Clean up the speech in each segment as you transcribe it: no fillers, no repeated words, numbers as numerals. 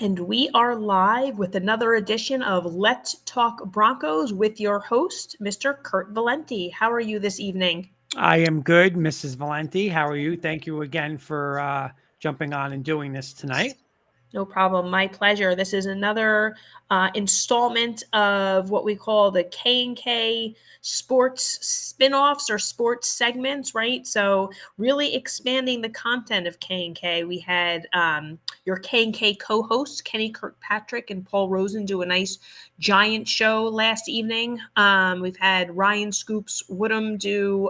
And we are live with another edition of Let's Talk Broncos with your host, Mr. Kurt Valenti. How are you this evening? I am good, Mrs. Valenti. How are you? Thank you again for jumping on and doing this tonight. No problem. My pleasure. This is another installment of what we call the K&K sports spinoffs or sports segments, right? So really expanding the content of K&K. We had your K&K co-hosts, Kenny Kirkpatrick and Paul Rosen, do a nice giant show last evening. We've had Ryan Scoops Woodham do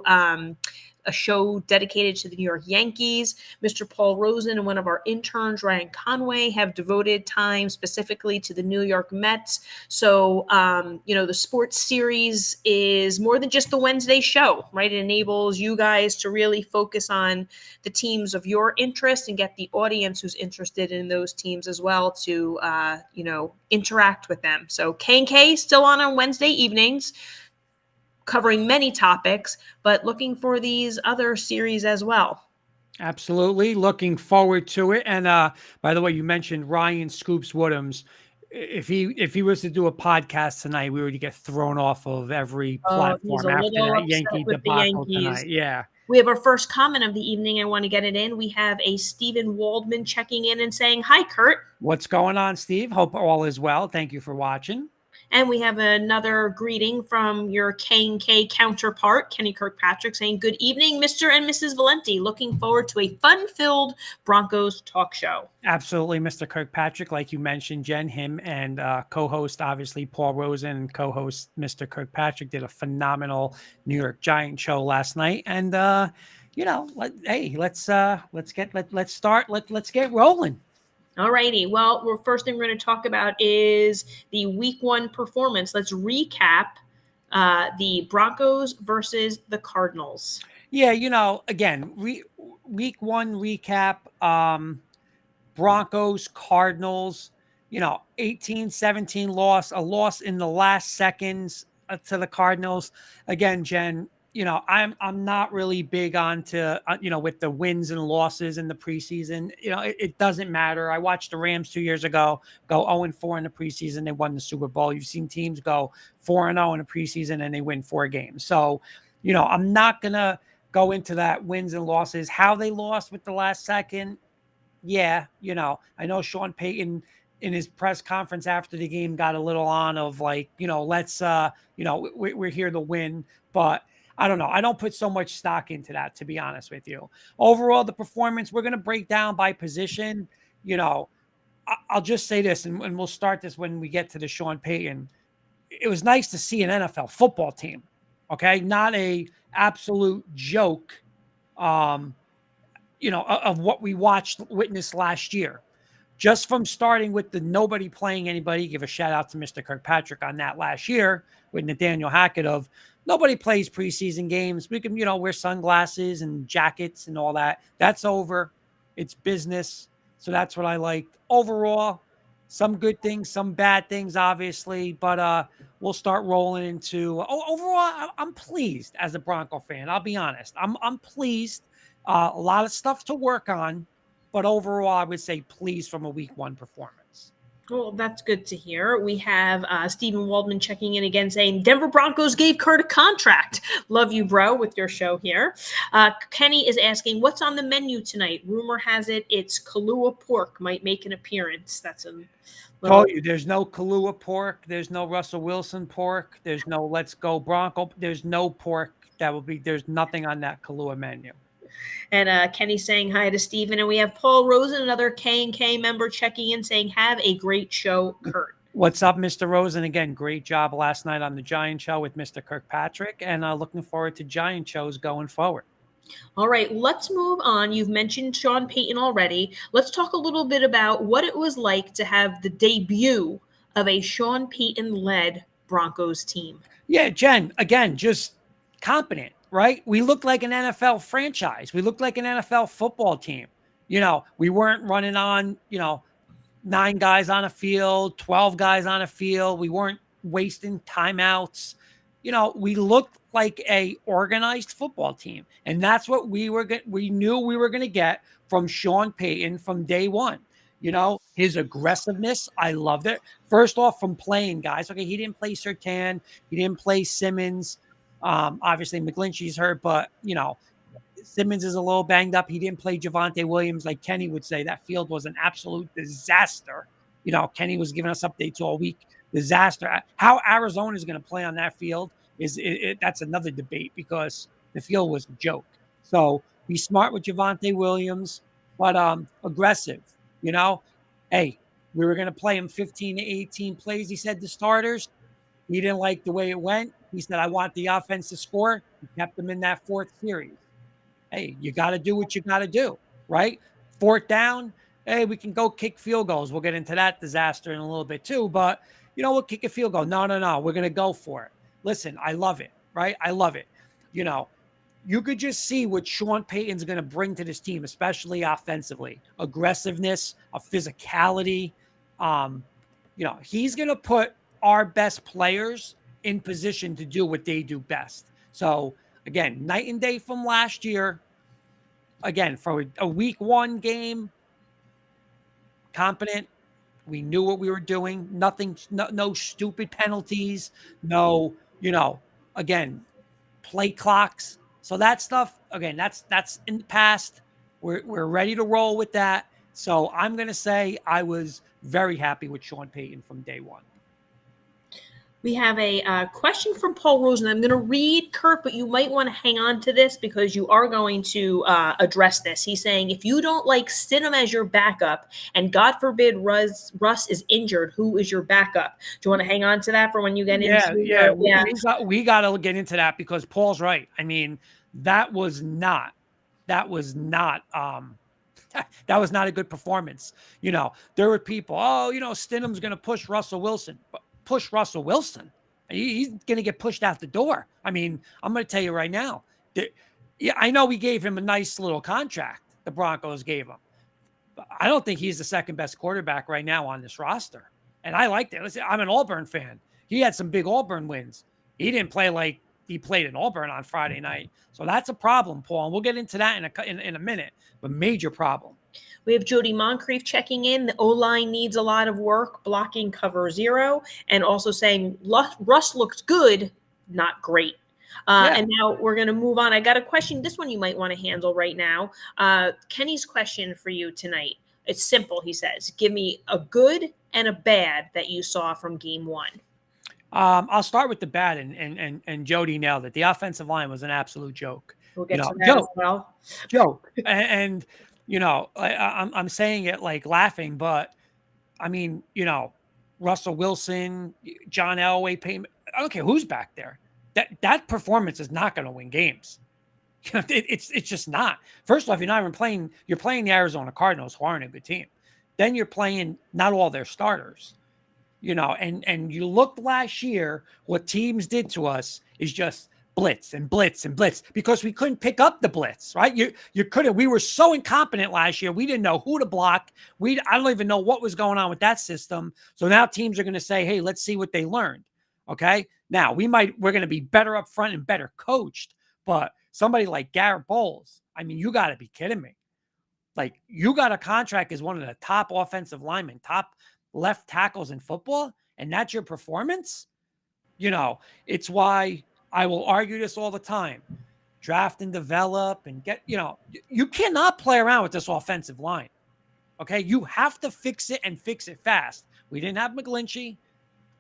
a show dedicated to the New York Yankees. Mr. Paul Rosen and one of our interns, Ryan Conway, have devoted time specifically to the New York Mets. So, the sports series is more than just the Wednesday show, right? It enables you guys to really focus on the teams of your interest and get the audience who's interested in those teams as well to, interact with them. So K&K still on Wednesday evenings, covering many topics, but looking for these other series as well. Absolutely. Looking forward to it. And by the way, you mentioned Ryan Scoops Woodhams. If he was to do a podcast tonight, we would get thrown off of every He's a platform after little that upset Yankee with the debacle Yankees. tonight. Yeah. We have our first comment of the evening. I want to get it in. We have a Stephen Waldman checking in and saying, "Hi, Kurt." What's going on, Steve? Hope all is well. Thank you for watching. And we have another greeting from your K&K counterpart, Kenny Kirkpatrick, saying, "Good evening, Mr. and Mrs. Valenti. Looking forward to a fun-filled Broncos talk show." Absolutely, Mr. Kirkpatrick. Like you mentioned, Jen, him and co-host, obviously, Paul Rosen, and co-host Mr. Kirkpatrick did a phenomenal New York Giant show last night. And, let's get rolling. All righty. Well, the first thing we're going to talk about is the week one performance. Let's recap the Broncos versus the Cardinals. Yeah, again, week one recap, Broncos, Cardinals, 18-17 loss, a loss in the last seconds to the Cardinals. Again, Jen, I'm not really big on to, with the wins and losses in the preseason. It doesn't matter. I watched the Rams 2 years ago go 0-4 in the preseason. They won the Super Bowl. You've seen teams go 4-0 in the preseason and they win 4 games. So, I'm not going to go into that wins and losses, how they lost with the last second. Yeah, I know Sean Payton in his press conference after the game got a little on of like, let's, we're here to win, but I don't know. I don't put so much stock into that, to be honest with you. Overall, the performance, we're going to break down by position. I'll just say this, and we'll start this when we get to the Sean Payton. It was nice to see an NFL football team, okay? Not a absolute joke, of what we witnessed last year. Just from starting with the nobody playing anybody, give a shout out to Mr. Kirkpatrick on that last year with Nathaniel Hackett of nobody plays preseason games. We can, wear sunglasses and jackets and all that. That's over. It's business. So that's what I liked. Overall, some good things, some bad things, obviously, but we'll start rolling into overall, I'm pleased as a Bronco fan. I'll be honest. I'm pleased. A lot of stuff to work on, but overall, I would say pleased from a week one performance. Well, that's good to hear. We have Stephen Waldman checking in again saying, "Denver Broncos gave Kurt a contract." Love you, bro, with your show here. Kenny is asking, "What's on the menu tonight?" Rumor has it it's Kahlua pork might make an appearance. That's a little... Told you, there's no Kahlua pork. There's no Russell Wilson pork. There's no Let's Go Bronco. There's no pork there's nothing on that Kahlua menu. And Kenny's saying hi to Steven. And we have Paul Rosen, another K&K member, checking in saying, "Have a great show, Kurt." What's up, Mr. Rosen? Again, great job last night on the Giant Show with Mr. Kirkpatrick, and looking forward to Giant shows going forward. All right, let's move on. You've mentioned Sean Payton already. Let's talk a little bit about what it was like to have the debut of a Sean Payton-led Broncos team. Yeah, Jen, again, just competent. Right? We looked like an NFL franchise. We looked like an NFL football team. We weren't running on, 9 guys on a field, 12 guys on a field. We weren't wasting timeouts. We looked like a organized football team. And that's what we knew we were going to get from Sean Payton from day one. His aggressiveness, I loved it. First off, from playing guys. Okay, he didn't play Surtain, he didn't play Simmons. Obviously, McGlinchey's hurt, but Simmons is a little banged up. He didn't play Javonte Williams, like Kenny would say. That field was an absolute disaster. Kenny was giving us updates all week. Disaster. How Arizona is going to play on that field that's another debate, because the field was a joke. So be smart with Javonte Williams, but aggressive. Hey, we were going to play him 15 to 18 plays. He said the starters. He didn't like the way it went. He said, I want the offense to score. He kept them in that fourth series. Hey, you got to do what you got to do, right? Fourth down, hey, we can go kick field goals. We'll get into that disaster in a little bit too, but we'll kick a field goal. No. We're going to go for it. Listen, I love it, right? I love it. You could just see what Sean Payton's going to bring to this team, especially offensively. Aggressiveness, a physicality. He's going to put our best players in position to do what they do best. So, again, night and day from last year. Again, for a week 1 game, competent. We knew what we were doing. Nothing, no stupid penalties. No, again, play clocks. So that stuff, again, that's in the past. We're ready to roll with that. So I'm going to say I was very happy with Sean Payton from day one. We have a question from Paul Rosen. I'm going to read, Kurt, but you might want to hang on to this because you are going to address this. He's saying, if you don't like Stidham as your backup, and God forbid Russ is injured, who is your backup? Do you want to hang on to that for when you get into it? We got to get into that, because Paul's right. I mean, that was not a good performance. There were people, Stidham's going to push Russell Wilson. But push Russell Wilson. He's going to get pushed out the door. I mean, I'm going to tell you right now. I know we gave him a nice little contract. The Broncos gave him. But I don't think he's the second best quarterback right now on this roster. And I like that. Listen, I'm an Auburn fan. He had some big Auburn wins. He didn't play like he played in Auburn on Friday night. So that's a problem, Paul. And we'll get into that in a minute. But major problem. We have Jody Moncrief checking in. The O-line needs a lot of work, blocking cover 0, and also saying Russ looks good, not great. And now we're going to move on. I got a question. This one you might want to handle right now. Kenny's question for you tonight. It's simple, he says. Give me a good and a bad that you saw from game 1. I'll start with the bad, and Jody nailed it. The offensive line was an absolute joke. We'll get to that as well. Joke. And I'm saying it like laughing, but I mean, Russell Wilson, John Elway, Payton, I don't care who's back there. That performance is not going to win games. It's just not. First off, you're not even playing. You're playing the Arizona Cardinals, who aren't a good team. Then you're playing not all their starters. And you looked last year. What teams did to us is just blitz and blitz and blitz, because we couldn't pick up the blitz, right? You couldn't. We were so incompetent last year. We didn't know who to block. I don't even know what was going on with that system. So now teams are going to say, hey, let's see what they learned. Okay. Now we're going to be better up front and better coached, but somebody like Garrett Bowles, I mean, you got to be kidding me. Like, you got a contract as one of the top offensive linemen, top left tackles in football, and that's your performance? It's why I will argue this all the time. Draft and develop and get, you cannot play around with this offensive line. Okay. You have to fix it, and fix it fast. We didn't have McGlinchey.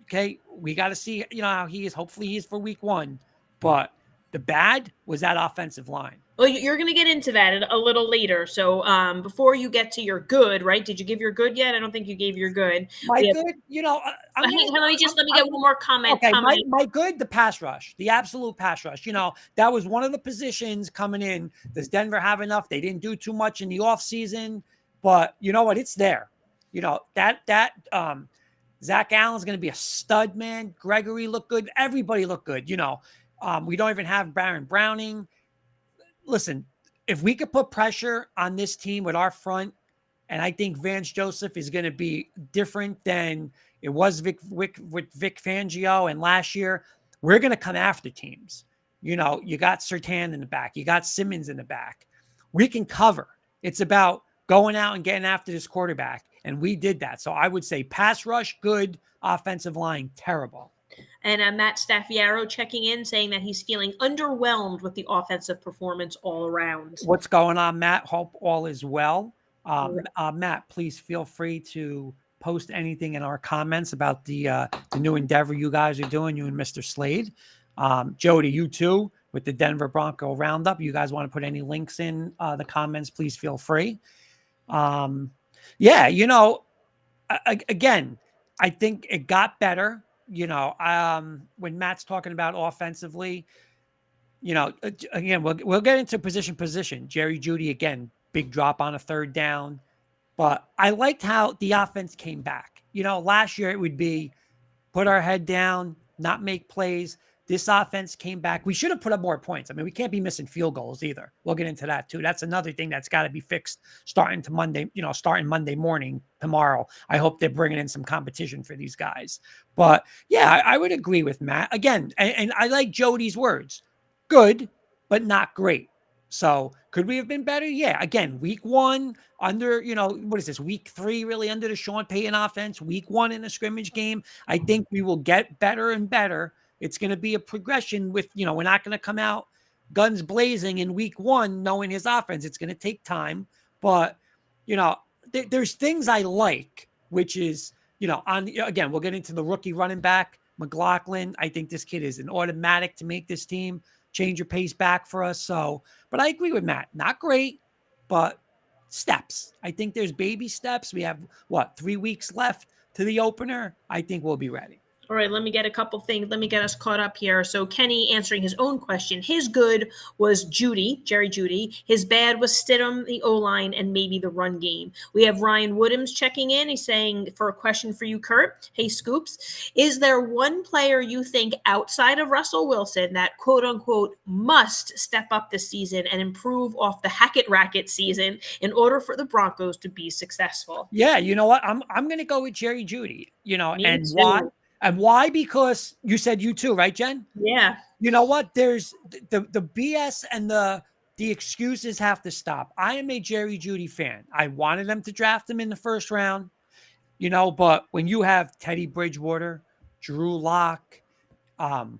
Okay. We got to see, how he is. Hopefully he's for week 1, but the bad was that offensive line. Well, you're going to get into that a little later. So before you get to your good, right? Did you give your good yet? I don't think you gave your good. My good, let me get one more comment. Okay, my good, the pass rush, the absolute pass rush. That was one of the positions coming in. Does Denver have enough? They didn't do too much in the offseason, but you know what? It's there. Zach Allen's going to be a stud, man. Gregory looked good. Everybody looked good. We don't even have Baron Browning. Listen, if we could put pressure on this team with our front, and I think Vance Joseph is going to be different than it was with Vic Fangio and last year, we're going to come after teams. You got Surtain in the back. You got Simmons in the back. We can cover. It's about going out and getting after this quarterback. And we did that. So I would say pass rush, good. Offensive line, terrible. And Matt Staffiero checking in, saying that he's feeling underwhelmed with the offensive performance all around. What's going on, Matt? Hope all is well. Matt, please feel free to post anything in our comments about the new endeavor you guys are doing, you and Mr. Slade. Jody, you too, with the Denver Bronco Roundup. You guys want to put any links in the comments, please feel free. Yeah, again, I think it got better. When Matt's talking about offensively, again, we'll get into position. Jerry Jeudy, again, big drop on a third down. But I liked how the offense came back. Last year it would be put our head down, not make plays. This offense came back. We should have put up more points. I mean, we can't be missing field goals either. We'll get into that too. That's another thing that's got to be fixed starting Monday morning tomorrow. I hope they're bringing in some competition for these guys. But yeah, I would agree with Matt. Again, and I like Jody's words. Good, but not great. So could we have been better? Yeah. Again, week one under, what is this? Week 3 really under the Sean Payton offense. Week 1 in a scrimmage game. I think we will get better and better. It's going to be a progression with, we're not going to come out guns blazing in week 1 knowing his offense. It's going to take time. But, there's things I like, which is, again, we'll get into the rookie running back, McLaughlin. I think this kid is an automatic to make this team change your pace back for us. So, but I agree with Matt. Not great, but steps. I think there's baby steps. We have 3 weeks left to the opener. I think we'll be ready. All right, let me get a couple things. Let me get us caught up here. So Kenny answering his own question. His good was Jerry Jeudy. His bad was Stidham, the O-line, and maybe the run game. We have Ryan Woodhams checking in. He's saying, for a question for you, Kurt. Hey, Scoops. Is there one player you think outside of Russell Wilson that, quote unquote, must step up this season and improve off the Hackett Racket season in order for the Broncos to be successful? Yeah, you know what? I'm going to go with Jerry Jeudy, Me too. why? And why? Because you said you too, right, Jen? Yeah. You know what? There's the BS and the excuses have to stop. I am a Jerry Jeudy fan. I wanted them to draft him in the first round, but when you have Teddy Bridgewater, Drew Lock, all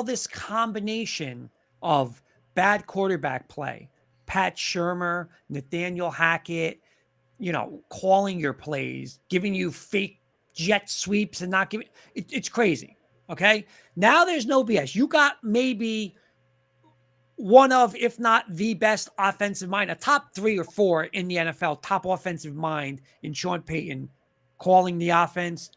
this combination of bad quarterback play, Pat Shurmur, Nathaniel Hackett, calling your plays, giving you fake jet sweeps and not giving it's crazy. Okay. Now there's no BS. You got maybe one of, if not the best offensive mind, a top 3 or 4 in the NFL, top offensive mind in Sean Payton, calling the offense,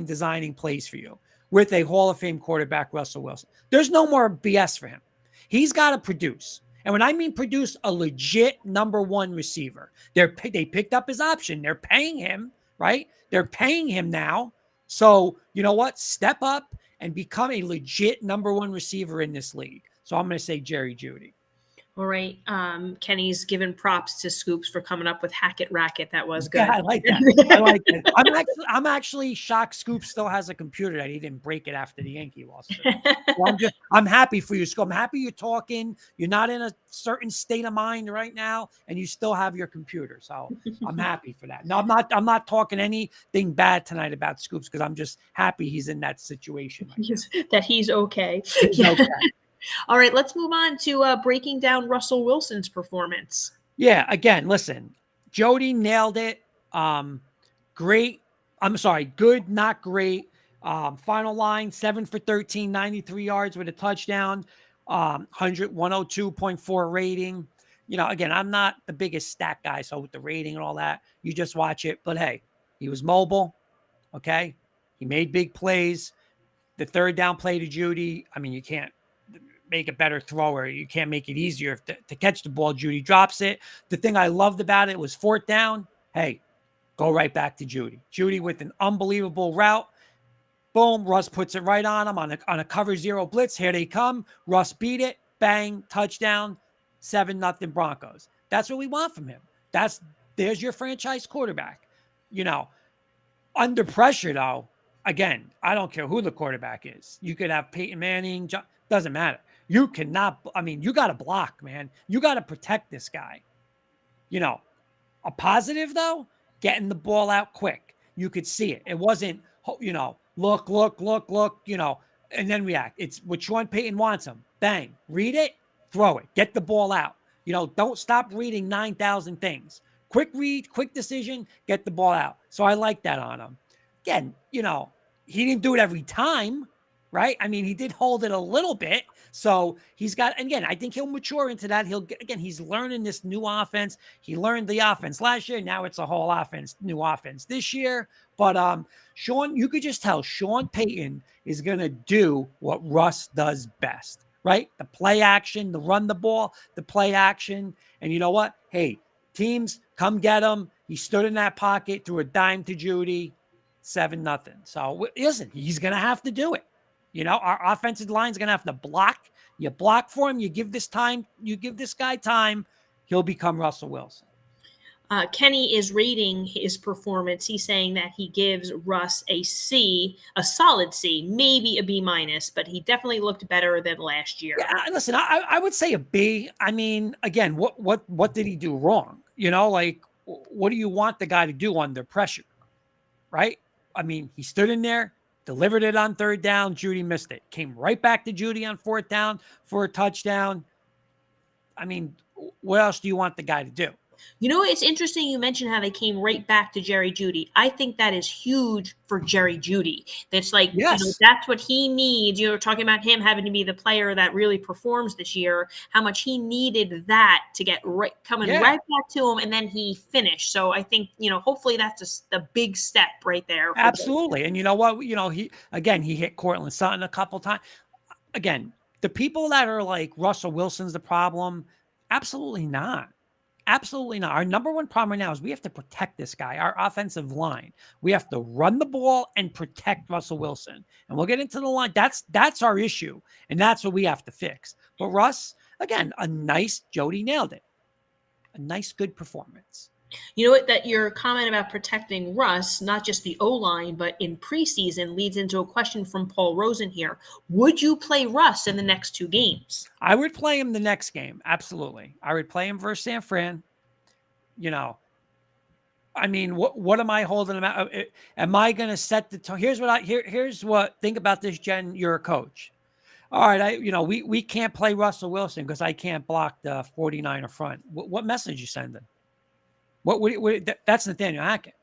designing plays for you with a Hall of Fame quarterback, Russell Wilson. There's no more BS for him. He's got to produce. And when I mean produce, a legit number 1 receiver. They picked up his option. They're paying him, right? They're paying him now. So, you know what? Step up and become a legit number 1 receiver in this league. So I'm going to say Jerry Jeudy. All right. Kenny's given props to Scoops for coming up with Hackett Racket. That was good. Yeah, I like that. I'm actually shocked Scoops still has a computer that he didn't break it after the Yankee loss. So I'm happy for you, Scoop. I'm happy you're talking. You're not in a certain state of mind right now, and you still have your computer. So I'm happy for that. No, I'm not talking anything bad tonight about Scoops because I'm just happy he's in that situation. That he's okay. He's okay. All right, let's move on to breaking down Russell Wilson's performance. Yeah, again, listen, Jody nailed it. Great. I'm sorry, good, not great. Final line, 7 for 13, 93 yards with a touchdown, 102.4 rating. Again, I'm not the biggest stat guy, so with the rating and all that, you just watch it. But hey, he was mobile, okay? He made big plays. The third down play to Jeudy, I mean, you can't make a better thrower. You can't make it easier to catch the ball. Jeudy drops it. The thing I loved about it was 4th down. Hey, go right back to Jeudy. Jeudy with an unbelievable route. Boom. Russ puts it right on him on a cover 0 blitz. Here they come. Russ beat it. Bang. Touchdown. 7-0 Broncos. That's what we want from him. There's your franchise quarterback. Under pressure though, again, I don't care who the quarterback is. You could have Peyton Manning. Doesn't matter. You cannot, you got to block, man. You got to protect this guy. A positive, though, getting the ball out quick. You could see it. It wasn't, look, and then react. It's what Sean Payton wants him. Bang, read it, throw it, get the ball out. Don't stop reading 9,000 things. Quick read, quick decision, get the ball out. So I like that on him. Again, he didn't do it every time, right? I mean, he did hold it a little bit. So he's got, again, I think he'll mature into that. He's learning this new offense. He learned the offense last year. Now it's a whole new offense this year. But Sean, you could just tell Sean Payton is going to do what Russ does best, right? The play action, the run the ball, the play action. And you know what? Hey, teams, come get him. He stood in that pocket, threw a dime to Judy, 7-0. So listen, he's going to have to do it. Our offensive line is going to have to block. You block for him. You give this guy time. He'll become Russell Wilson. Kenny is rating his performance. He's saying that he gives Russ a C, a solid C, maybe a B minus, but he definitely looked better than last year. Yeah, listen, I would say a B. I mean, again, what did he do wrong? What do you want the guy to do under pressure, right? I mean, he stood in there, delivered it on 3rd down. Judy missed it. Came right back to Judy on 4th down for a touchdown. I mean, what else do you want the guy to do? It's interesting you mentioned how they came right back to Jerry Jeudy. I think that is huge for Jerry Jeudy. That's like, yes. That's what he needs. You're talking about him having to be the player that really performs this year, how much he needed that to get coming right back to him, and then he finished. So I think, hopefully that's a big step right there. Absolutely. And you know what? He hit Cortland Sutton a couple times. Again, the people that are like Russell Wilson's the problem, absolutely not. Absolutely not. Our number one problem right now is we have to protect this guy, our offensive line. We have to run the ball and protect Russell Wilson. And we'll get into the line. That's our issue. And that's what we have to fix. But Russ, again, Jody nailed it. A nice, good performance. You know what? That your comment about protecting Russ, not just the O-line, but in preseason, leads into a question from Paul Rosen here. Would you play Russ in the next 2 games? I would play him the next game. Absolutely. I would play him versus San Fran. I mean, what am I holding him out? Am I going to set the tone? Here's what, think about this, Jen. You're a coach. All right. We can't play Russell Wilson because I can't block the 49er front. What message you sending? That's Nathaniel Hackett.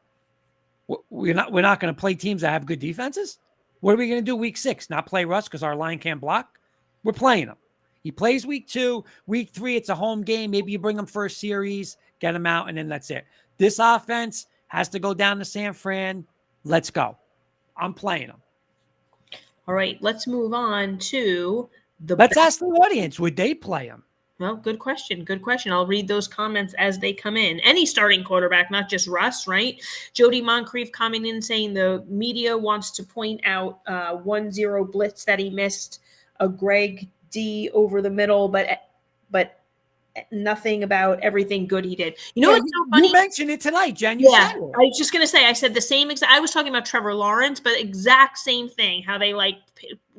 We're not going to play teams that have good defenses. What are we going to do week 6? Not play Russ because our line can't block? We're playing him. He plays week 2. Week 3, it's a home game. Maybe you bring him for a series, get him out, and then that's it. This offense has to go down to San Fran. Let's go. I'm playing him. All right, let's move on to Let's ask the audience, would they play him? Well, good question. Good question. I'll read those comments as they come in. Any starting quarterback, not just Russ, right? Jody Moncrief coming in saying the media wants to point out 1-0 blitz that he missed, a Greg D over the middle, but nothing about everything good he did. What's so funny? You mentioned it tonight, Jen. You said it. I was just going to say, I said the same exact. I was talking about Trevor Lawrence, but exact same thing. How they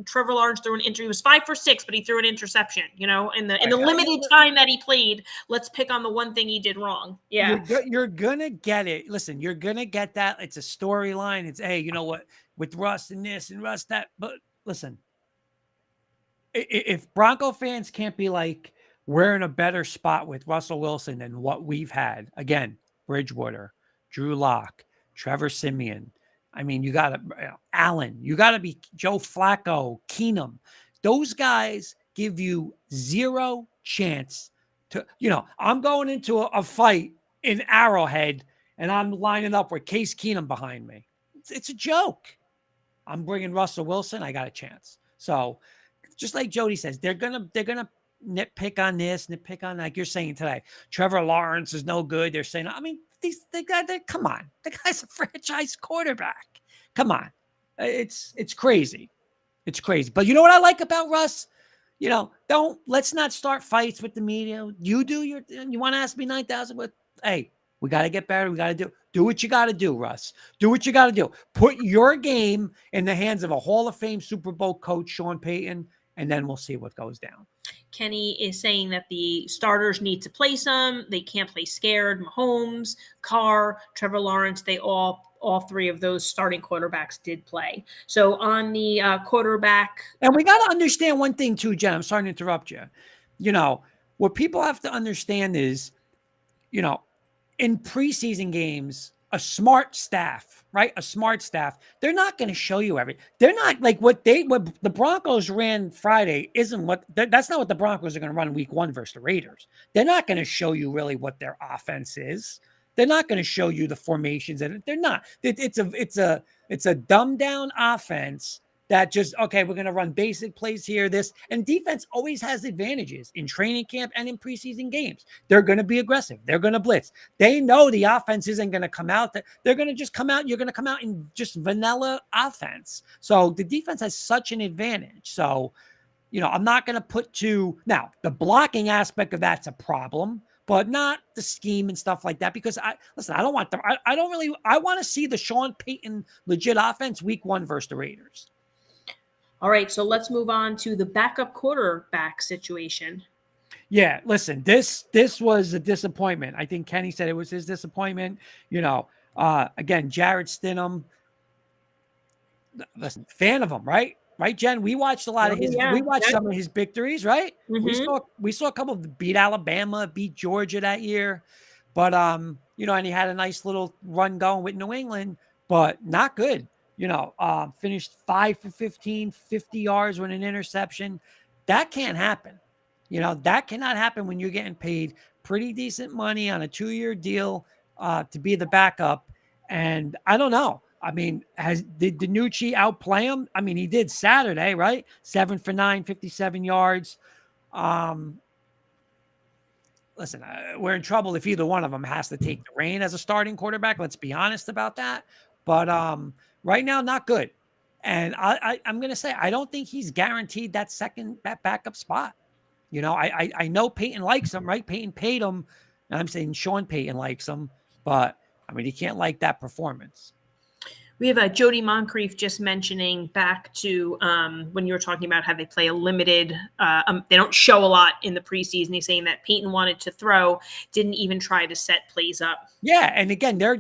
Trevor Lawrence threw an he was 5 for 6, but he threw an interception. In the limited time that he played, let's pick on the one thing he did wrong. Yeah, you're gonna get it. Listen, you're gonna get that. It's a storyline. It's hey, you know what, with Russ and this and Russ that. But listen, if Bronco fans can't be like, we're in a better spot with Russell Wilson than what we've had. Again, Bridgewater, Drew Lock, Trevor Siemian. I mean, you got to Allen. You got to be Joe Flacco, Keenum. Those guys give you zero chance to, I'm going into a fight in Arrowhead and I'm lining up with Case Keenum behind me. It's a joke. I'm bringing Russell Wilson. I got a chance. So just like Jody says, they're going to nitpick on this, nitpick on like you're saying today. Trevor Lawrence is no good. They're saying, I mean, come on, the guy's a franchise quarterback. Come on, it's crazy, it's crazy. But you know what I like about Russ? Let's not start fights with the media. You want to ask me 9,000, but hey, we got to get better. We got to do what you got to do, Russ. Do what you got to do. Put your game in the hands of a Hall of Fame Super Bowl coach, Sean Payton, and then we'll see what goes down. Kenny is saying that the starters need to play some. They can't play scared. Mahomes, Carr, Trevor Lawrence, they all three of those starting quarterbacks did play. So on the quarterback. And we got to understand one thing too, Jen. I'm sorry to interrupt you. What people have to understand is, in preseason games, a smart staff, right? A smart staff, they're not going to show you everything. They're not like what the Broncos ran Friday isn't that's not what the Broncos are going to run week 1 versus the Raiders. They're not going to show you really what their offense is. They're not going to show you the formations, and they're not. It's a dumbed down offense that just, okay, we're going to run basic plays here, this, and defense always has advantages in training camp and in preseason games. They're going to be aggressive. They're going to blitz. They know the offense isn't going to come out. They're going to just come out. You're going to come out in just vanilla offense. So the defense has such an advantage. So, I'm not going to put now the blocking aspect of that's a problem, but not the scheme and stuff like that. Because I don't want I want to see the Sean Payton legit offense week 1 versus the Raiders. All right, so let's move on to the backup quarterback situation. Yeah, listen, this was a disappointment. I think Kenny said it was his disappointment. Again, Jarrett Stidham. Listen, fan of him, right? Right, Jen? We watched a lot of his. We watched some of his victories, right? Mm-hmm. We saw a couple of beat Alabama, beat Georgia that year, but and he had a nice little run going with New England, but not good. Finished 5 for 15, 50 yards with an interception. That can't happen. That cannot happen when you're getting paid pretty decent money on a 2-year deal to be the backup. And I don't know. I mean, did DiNucci outplay him? I mean, he did Saturday, right? 7 for 9, 57 yards. Listen, we're in trouble if either one of them has to take the reign as a starting quarterback. Let's be honest about that. But right now, not good. And I'm going to say, I don't think he's guaranteed that backup spot. I know Peyton likes him, right? Peyton paid him. And I'm saying Sean Payton likes him. But, I mean, he can't like that performance. We have Jody Moncrief just mentioning back to when you were talking about how they play a limited, they don't show a lot in the preseason. He's saying that Peyton wanted to throw, didn't even try to set plays up. Yeah, and again, they're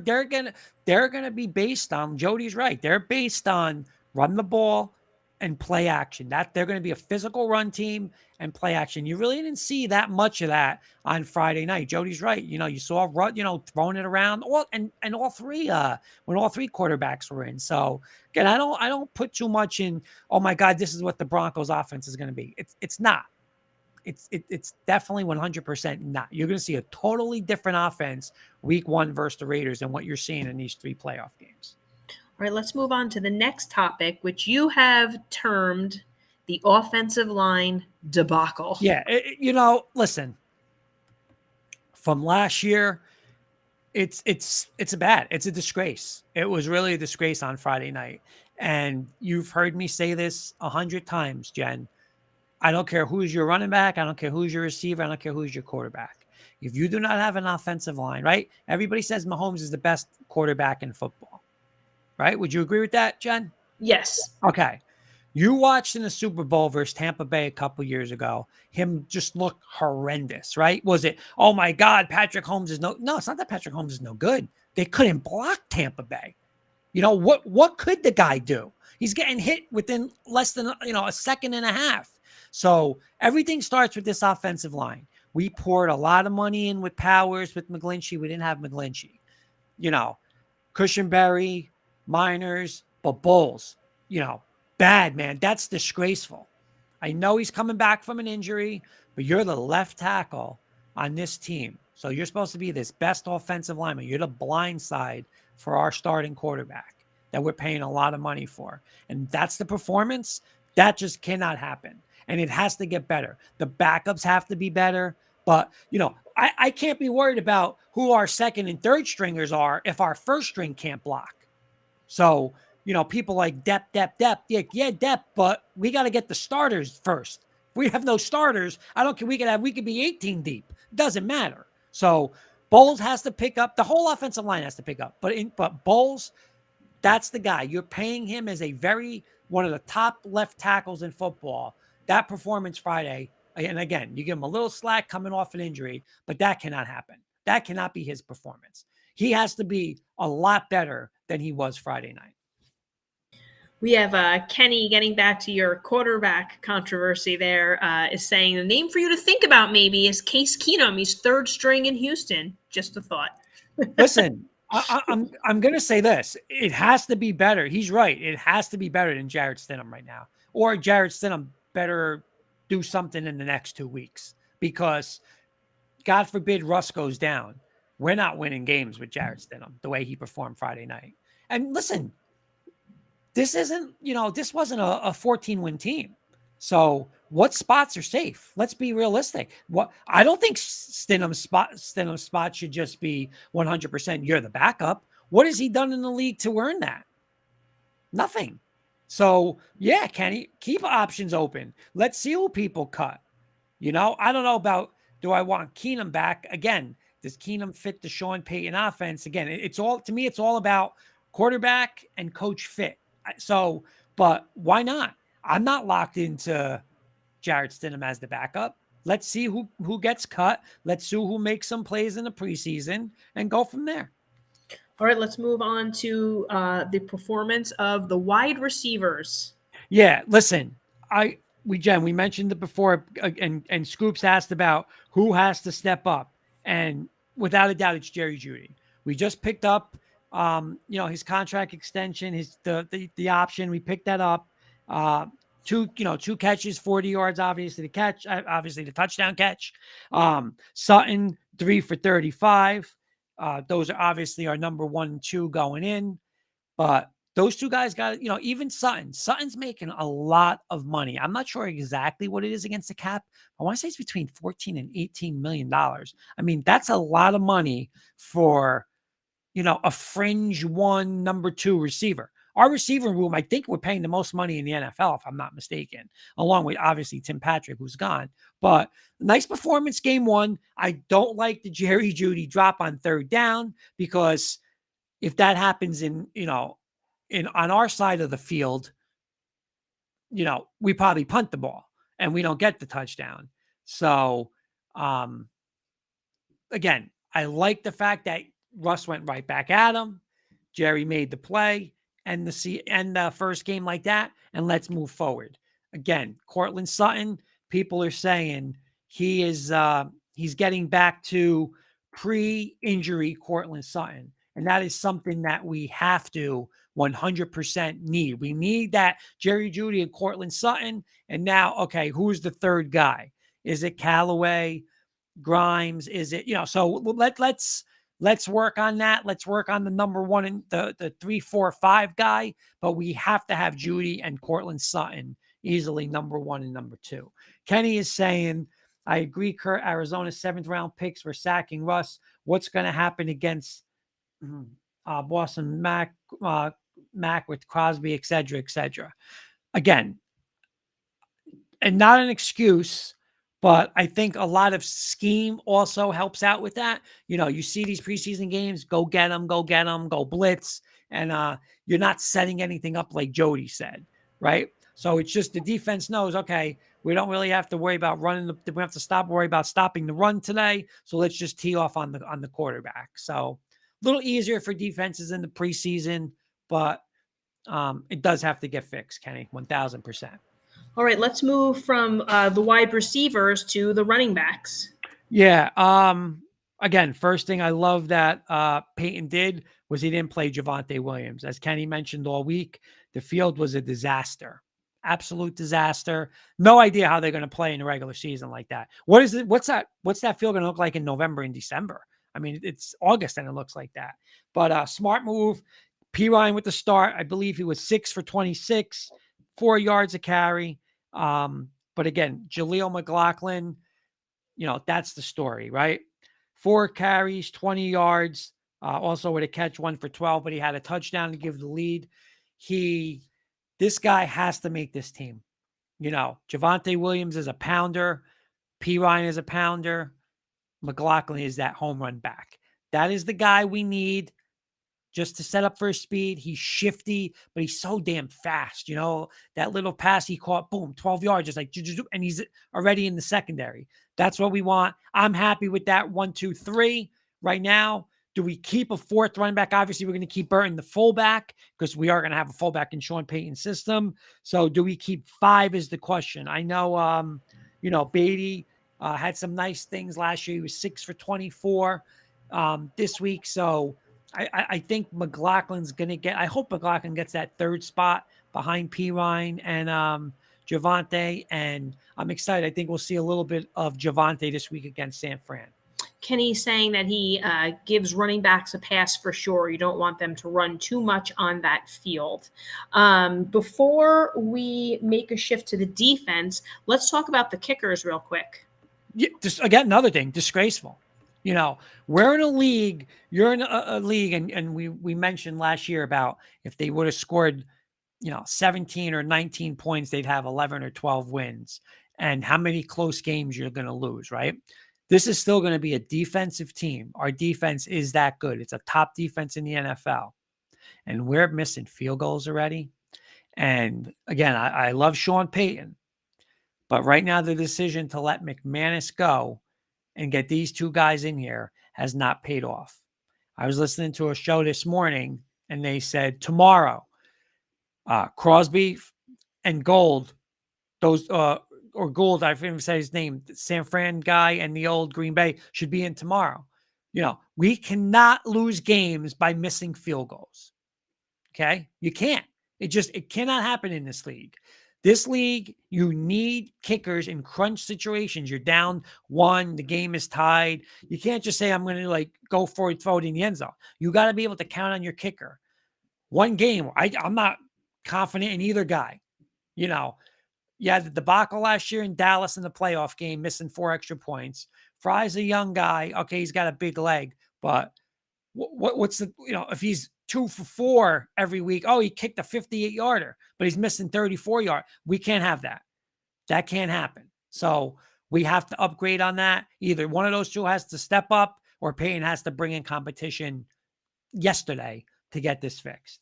gonna be based on, Jody's right. They're based on run the ball and play action. That they're going to be a physical run team and play action. You really didn't see that much of that on Friday night. Jody's right. You saw run, throwing it around, and all three when all three quarterbacks were in. So again, I don't put too much in. Oh my God, this is what the Broncos offense is going to be. It's not. It's definitely 100% not. You're going to see a totally different offense week 1 versus the Raiders than what you're seeing in these 3 playoff games. All right, let's move on to the next topic, which you have termed the offensive line debacle. Yeah, listen, from last year, it's a disgrace. It was really a disgrace on Friday night. And you've heard me say this 100 times, Jen. I don't care who's your running back. I don't care who's your receiver. I don't care who's your quarterback. If you do not have an offensive line, right? Everybody says Mahomes is the best quarterback in football. Right? Would you agree with that, Jen? Yes. Okay. You watched in the Super Bowl versus Tampa Bay a couple years ago, him just look horrendous, right? Was it, oh my God, Patrick Mahomes is no, it's not that Patrick Mahomes is no good. They couldn't block Tampa Bay. What could the guy do? He's getting hit within less than, a second and a half. So everything starts with this offensive line. We poured a lot of money in with Powers, with McGlinchey. We didn't have McGlinchey. Cushenberry, Miners, but Bowles, bad, man. That's disgraceful. I know he's coming back from an injury, but you're the left tackle on this team. So you're supposed to be this best offensive lineman. You're the blind side for our starting quarterback that we're paying a lot of money for. And that's the performance. That just cannot happen. And it has to get better. The backups have to be better. But, I can't be worried about who our second and third stringers are if our first string can't block. So, people like depth. Yeah, depth, but we got to get the starters first. If we have no starters, I don't care. We could be 18 deep. Doesn't matter. So Bowles has to pick up. The whole offensive line has to pick up. But Bowles, that's the guy. You're paying him as one of the top left tackles in football. That performance Friday And again, you give him a little slack coming off an injury, but that cannot happen. That cannot be his performance. He has to be a lot better than he was Friday night. We have Kenny, getting back to your quarterback controversy there, is saying the name for you to think about maybe is Case Keenum. He's third string in Houston. Just a thought. Listen, I'm going to say this. It has to be better. He's right. It has to be better than Jarrett Stidham right now. Or Jarrett Stidham better do something in the next 2 weeks, because God forbid Russ goes down. We're not winning games with Jarrett Stidham the way he performed Friday night. And listen, this isn't, this wasn't a 14-win team. So what spots are safe? Let's be realistic. I don't think Stidham's spot should just be 100%. You're the backup. What has he done in the league to earn that? Nothing. So yeah, Kenny, keep options open. Let's see who people cut. I don't know about, do I want Keenum back? Again, does Keenum fit the Sean Payton offense? Again, it's all about quarterback and coach fit. So, but why not? I'm not locked into Jarrett Stidham as the backup. Let's see who gets cut. Let's see who makes some plays in the preseason and go from there. All right, let's move on to the performance of the wide receivers. Yeah, listen, we mentioned it before, and Scoops asked about who has to step up, and without a doubt, it's Jerry Jeudy. We just picked up, his contract extension, the option. We picked that up. Two catches, 40 yards, obviously the touchdown catch. Sutton 3 for 35. Those are obviously our number 1 and 2 going in, but those two guys got, even Sutton's making a lot of money. I'm not sure exactly what it is against the cap. I want to say it's between 14 and $18 million. I mean, that's a lot of money for, a fringe 1, number 2 receiver. Our receiver room, I think we're paying the most money in the NFL, if I'm not mistaken, along with obviously Tim Patrick, who's gone. But nice performance game 1. I don't like the Jerry Jeudy drop on third down, because if that happens on our side of the field, we probably punt the ball and we don't get the touchdown. So, again, I like the fact that Russ went right back at him. Jerry made the play and the first game like that, and let's move forward. Again, Courtland Sutton, people are saying he's getting back to pre-injury Courtland Sutton. And that is something that we have to 100% need. We need that Jerry Jeudy and Courtland Sutton. And now, okay, who's the third guy? Is it Callaway, Grimes? Is it, so let's work on that. Let's work on the number 1 and the 3, 4, 5 guy. But we have to have Jeudy and Courtland Sutton easily number 1 and number 2. Kenny is saying, I agree, Kurt. Arizona's 7th round picks were sacking Russ. What's going to happen against Boston Mac with Crosby, et cetera, et cetera? Again, and not an excuse, but I think a lot of scheme also helps out with that. You see these preseason games, go get them, go blitz, and you're not setting anything up like Jody said, right? So it's just the defense knows, okay, we don't really have to worry about running. We have to worry about stopping the run today. So let's just tee off on the quarterback. So a little easier for defenses in the preseason, but it does have to get fixed, Kenny, 1,000%. All right, let's move from the wide receivers to the running backs. Yeah. Again, first thing I love that Peyton did was he didn't play Javonte Williams. As Kenny mentioned all week, the field was a disaster. Absolute disaster. No idea how they're going to play in the regular season like that. What's that field going to look like in November and December? I mean, it's August and it looks like that. But smart move. P. Ryan with the start. I believe he was 6 for 26, 4 yards a carry. But again, Jaleel McLaughlin, that's the story, right? 4 carries, 20 yards, also with a catch, 1 for 12, but he had a touchdown to give the lead. This guy has to make this team. Javonte Williams is a pounder. P. Ryan is a pounder. McLaughlin is that home run back. That is the guy we need. just to set up for his speed. He's shifty, but he's so damn fast. That little pass he caught, boom, 12 yards, just like, and he's already in the secondary. That's what we want. I'm happy with that 1, 2, 3 right now. Do we keep a fourth running back? Obviously, we're going to keep Burton the fullback because we are going to have a fullback in Sean Payton's system. So do we keep 5 is the question. I know, Beatty had some nice things last year. He was 6 for 24 this week. So I think McLaughlin's going to I hope McLaughlin gets that third spot behind Pirine and Javonte. And I'm excited. I think we'll see a little bit of Javonte this week against San Fran. Kenny's saying that he gives running backs a pass for sure. You don't want them to run too much on that field. Before we make a shift to the defense, let's talk about the kickers real quick. Yeah, again, another thing, disgraceful. We're in a league, you're in a league, and we mentioned last year about if they would have scored, 17 or 19 points, they'd have 11 or 12 wins, and how many close games you're going to lose, right? This is still going to be a defensive team. Our defense is that good. It's a top defense in the NFL. And we're missing field goals already. And again, I love Sean Payton. But right now, the decision to let McManus go and get these 2 guys in here has not paid off. I was listening to a show this morning, and they said tomorrow, Crosby and Gould, those or Gould, I didn't say his name, the San Fran guy and the old Green Bay should be in tomorrow. We cannot lose games by missing field goals. Okay? You can't. It cannot happen in this league. This league, you need kickers in crunch situations. You're down 1, the game is tied. You can't just say, I'm going to go for it, throw it in the end zone. You got to be able to count on your kicker. One game, I'm not confident in either guy. Yeah, the debacle last year in Dallas in the playoff game, missing 4 extra points. Fry's a young guy. Okay, he's got a big leg, but what's the, if he's 2 for 4 every week, he kicked a 58-yarder, but he's missing 34 yards. We can't have that. That can't happen. So we have to upgrade on that. Either one of those 2 has to step up, or Payton has to bring in competition yesterday to get this fixed.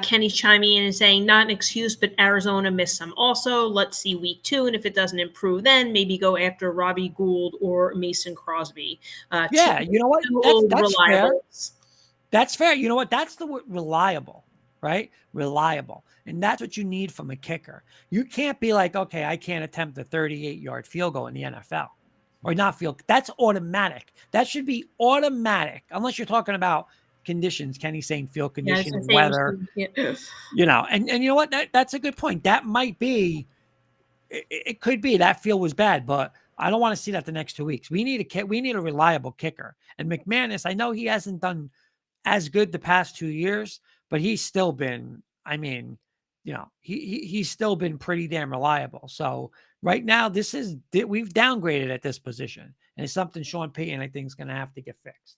Kenny's chiming in and saying, not an excuse, but Arizona missed some. Also, let's see week 2, and if it doesn't improve, then maybe go after Robbie Gould or Mason Crosby. Yeah, you know what? That's fair. That's fair. You know what? That's the word reliable, right? Reliable. And that's what you need from a kicker. You can't be like, okay, I can't attempt a 38-yard field goal in the NFL. Or not field. That's automatic. That should be automatic, unless you're talking about conditions. Kenny's saying field conditions, weather, and you know what? That's a good point. That might be, it could be that field was bad, but I don't want to see that the next 2 weeks. We need a reliable kicker. And McManus, I know he hasn't done as good the past 2 years, but he's still been, he's still been pretty damn reliable. So right now, we've downgraded at this position, and it's something Sean Payton, I think, is going to have to get fixed.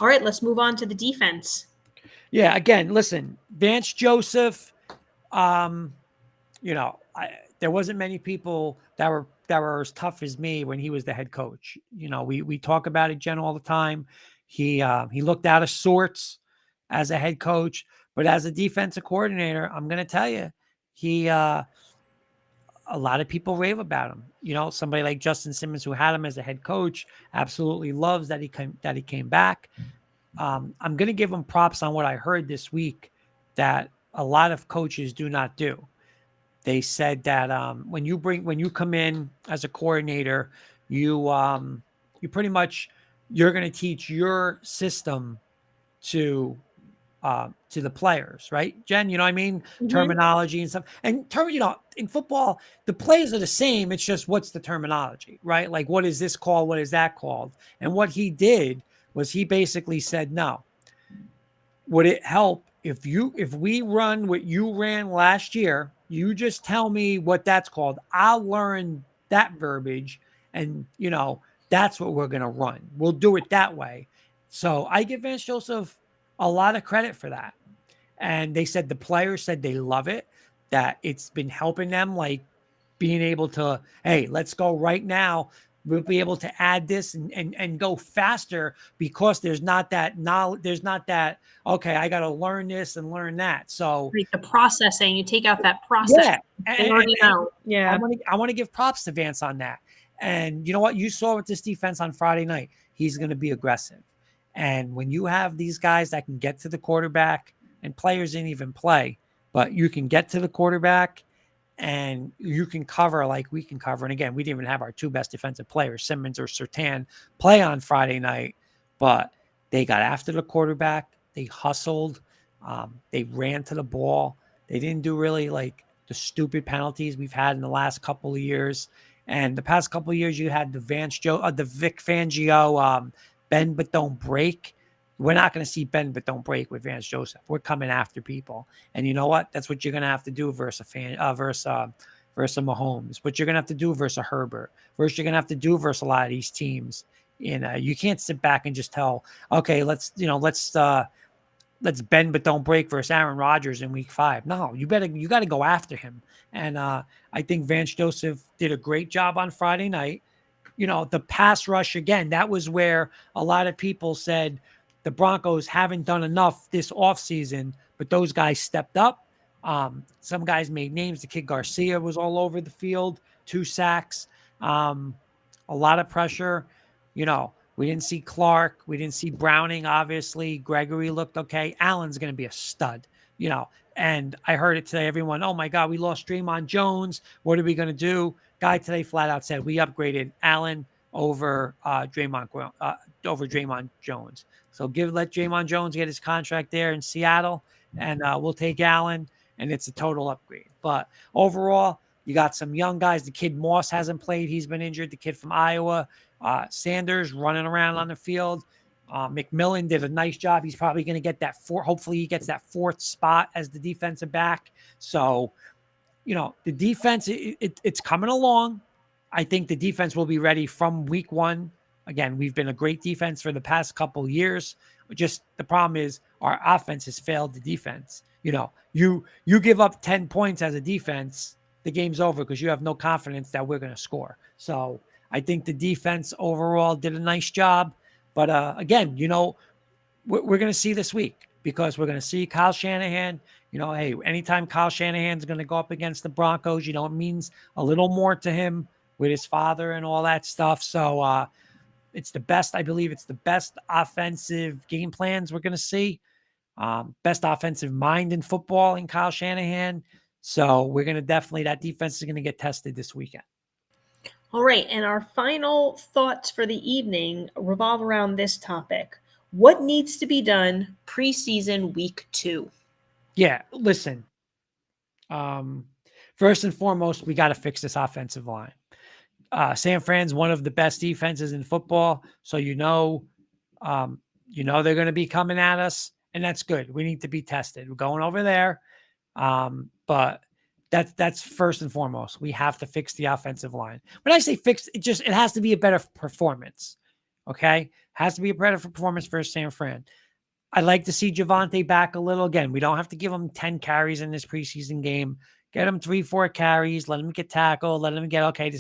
All right, let's move on to the defense. Yeah, again, listen, Vance Joseph, there wasn't many people that were as tough as me when he was the head coach. We talk about it, Jen, all the time. He looked out of sorts as a head coach, but as a defensive coordinator, I'm going to tell you, a lot of people rave about him. Somebody like Justin Simmons, who had him as a head coach, absolutely loves that he came back. I'm going to give him props on what I heard this week that a lot of coaches do not do. They said that when you come in as a coordinator, you pretty much, you're going to teach your system to the players, right, Jen? You know what I mean? Mm-hmm. Terminology and stuff. And in football, the plays are the same. It's just, what's the terminology, right? Like, what is this called? What is that called? And what he did was he basically said, no, would it help if we run what you ran last year? You just tell me what that's called. I'll learn that verbiage, and that's what we're going to run. We'll do it that way. So I give Vance Joseph a lot of credit for that. And they said, the players said they love it, that it's been helping them, like being able to, hey, let's go right now. we'll be able to add this and go faster because there's not that knowledge. There's not that, okay, I got to learn this and learn that. So Like the processing, you take out that process. yeah, They already know. I Yeah. want to give props to Vance on that. And you know what? You saw with this defense on Friday night, he's going to be aggressive. And when you have these guys that can get to the quarterback, and players didn't even play, but you can get to the quarterback and you can cover like we can cover. And again, we didn't even have our two best defensive players, Simmons or Surtain, play on Friday night, but they got after the quarterback. They hustled. They ran to the ball. They didn't do really like the stupid penalties we've had in the last couple of years. And the past couple of years, you had the the Vic Fangio, bend but don't break. We're not going to see bend but don't break with Vance Joseph. We're coming after people, and you know what? That's what you're going to have to do versus versus Mahomes. What you're going to have to do versus Herbert. Versus you're going to have to do versus a lot of these teams. You can't sit back and just tell, okay, let's bend but don't break versus Aaron Rodgers in week 5. No, you got to go after him. And I think Vance Joseph did a great job on Friday night. The pass rush again, that was where a lot of people said the Broncos haven't done enough this offseason, but those guys stepped up. Some guys made names. The kid Garcia was all over the field, 2 sacks, a lot of pressure. We didn't see Clark. We didn't see Browning, obviously. Gregory looked okay. Allen's going to be a stud, and I heard it today. Everyone, oh my God, we lost Draymond Jones. What are we going to do? Guy today flat out said we upgraded Allen over Draymond Jones. So let Draymond Jones get his contract there in Seattle, and we'll take Allen, and it's a total upgrade. But overall, you got some young guys. The kid Moss hasn't played. He's been injured. The kid from Iowa, Sanders, running around on the field. McMillan did a nice job. He's probably going to get that hopefully he gets that 4th spot as the defensive back. So, the defense, it's coming along. I think the defense will be ready from week 1. Again, we've been a great defense for the past couple years. Just the problem is our offense has failed the defense. You give up 10 points as a defense, the game's over because you have no confidence that we're going to score. So I think the defense overall did a nice job. But again, we're going to see this week because we're going to see Kyle Shanahan. Hey, anytime Kyle Shanahan's going to go up against the Broncos, it means a little more to him with his father and all that stuff. So it's the best, I believe it's the best offensive game plans we're going to see. Best offensive mind in football in Kyle Shanahan. So we're going to that defense is going to get tested this weekend. All right. And our final thoughts for the evening revolve around this topic. What needs to be done preseason week 2? Yeah, listen. First and foremost, we got to fix this offensive line. San Fran's one of the best defenses in football, so they're going to be coming at us, and that's good. We need to be tested. We're going over there, but that's first and foremost. We have to fix the offensive line. When I say fix, it has to be a better performance. Okay, has to be a better performance for San Fran. I'd like to see Javonte back a little. Again, we don't have to give him 10 carries in this preseason game. Get him 3-4 carries. Let him get tackled. Let him get, okay,